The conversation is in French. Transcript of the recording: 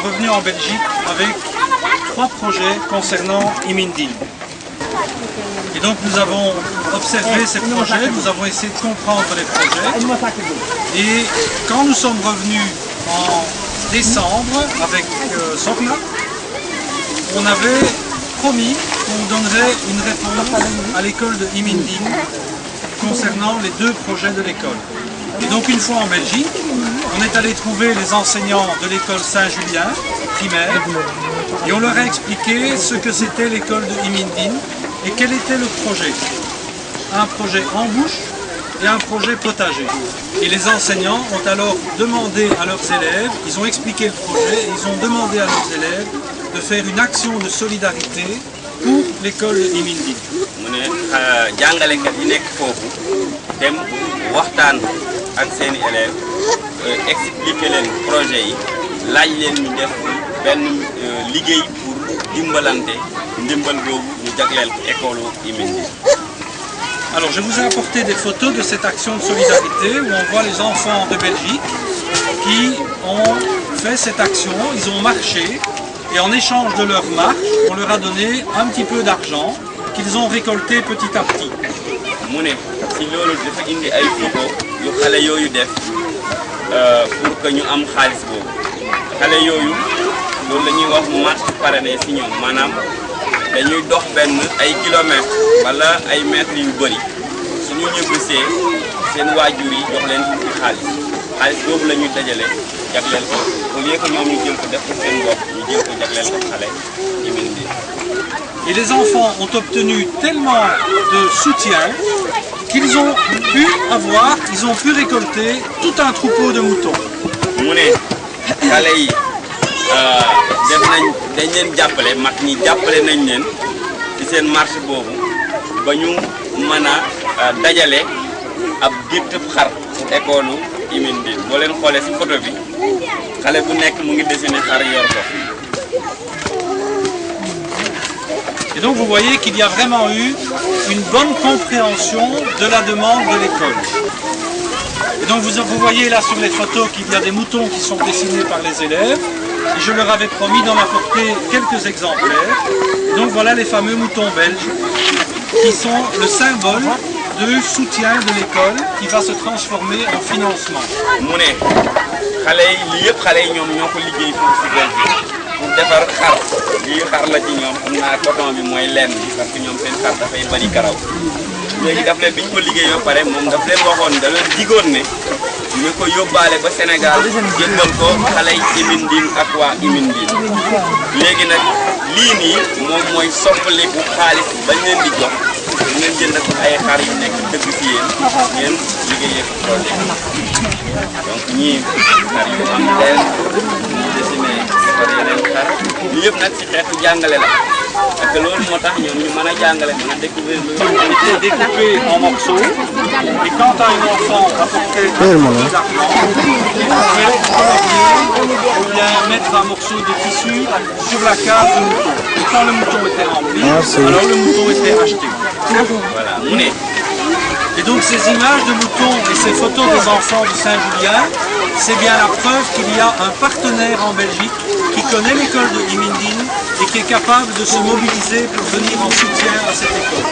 revenu en Belgique avec 3 projets concernant Imindine. Et donc nous avons observé ces projets, nous avons essayé de comprendre les projets. Et quand nous sommes revenus en décembre avec Sokna, on avait promis qu'on donnerait une réponse à l'école de Imindine concernant les 2 projets de l'école. Et donc une fois en Belgique, on est allé trouver les enseignants de l'école Saint-Julien primaire et on leur a expliqué ce que c'était l'école de Imindine et quel était le projet. Un projet embouche et un projet potager. Et les enseignants ont alors demandé à leurs élèves, ils ont expliqué le projet et ils ont demandé à leurs élèves de faire une action de solidarité pour l'école de Imindine. ak seeni élèves expliquer leen projet yi laaj leen ñu def benn liggéey pour dimbalante ndimbal boobu ñu jagleel ko école Imindine. Alors je vous ai apporté des photos de cette action de solidarité où on voit les enfants de Belgique qui ont fait cette action, ils ont marché et en échange de leur marche, on leur a donné un petit peu d'argent qu'ils ont récolté petit à petit. mu ne si loolu dafa indi ay photo yu xale yooyu def pour que ñu am xaalis boobu xale yooyu loolu la ñuy wax marche parrainée si ñoom maanaam dañuy dox benn ay kilomètres wala ay mètres yu bëri suñu ñibbisee seen waajur yi jox leen ci xaalis boobu la ñuy dajale jagleel ko au lieu que ñoom ñu jël ko def ko seen bopp ñu jël ko jagleel ko xale Imindine. Et les enfants ont obtenu tellement de soutien qu'ils ont pu récolter tout un troupeau de moutons. mu ne xale yi def nañ dañ leen jàppale mag ñi jàppale nañ leen ci seen marché boobu ba ñu mën a dajale ab géttëb xar pour école Imindine boo leen xoolee ci photo bi xale bu nekk mu ngi dessiné xar yor ko. Et donc vous voyez qu'il y a vraiment eu une bonne compréhension de la demande de l'école. Et donc vous voyez là sur les photos qu'il y a des moutons qui sont dessinés par les élèves. Et je leur avais promis d'en apporter quelques exemplaires. Et donc voilà les fameux moutons belges qui sont le symbole du soutien de l'école qui va se transformer en financement. mu ne xale yi lii yëpp xale yi ñoom ñoo ko liggéey foofu si Belgique pour defar xar lii xar la ci ñoom xam naa coton bi mooy lenn bi parce que ñoom seen xar dafay bari karaw léegi daf leen bi ñu ko liggéey ba pare moom daf leen waxoon da leen digoon ne ñu ko yóbbaale ba Sénégal jëndal ko xale yi Imindine ak waa Imindine léegi nag lii nii moom mooy soppaliku xaalis bañ leen di jox ngeen jënd ko ay xar yu nekk dëgg ci yéen ngeen liggéeyee ko projet donc ñii xar yu am leen ñu dessiné defar yeneen xar ñu yëpp nag ci xeetu jàngale la parce que loolu moo tax ñoom ñu mën a jàngale mën a découvrir lu Elle était découpée en morceaux et quand un enfant apportait d'argent, il pouvait colorier ou bien mettre un morceau de tissu sur la case du mouton. Et quand le mouton était rempli, alors le mouton était acheté. voilà. Et donc ces images de moutons et ces photos des enfants du Saint-Julien, c'est bien la preuve qu'il y a un partenaire en Belgique qui connaît l'école de Imindine et qui est capable de se mobiliser pour venir en soutien à cette école.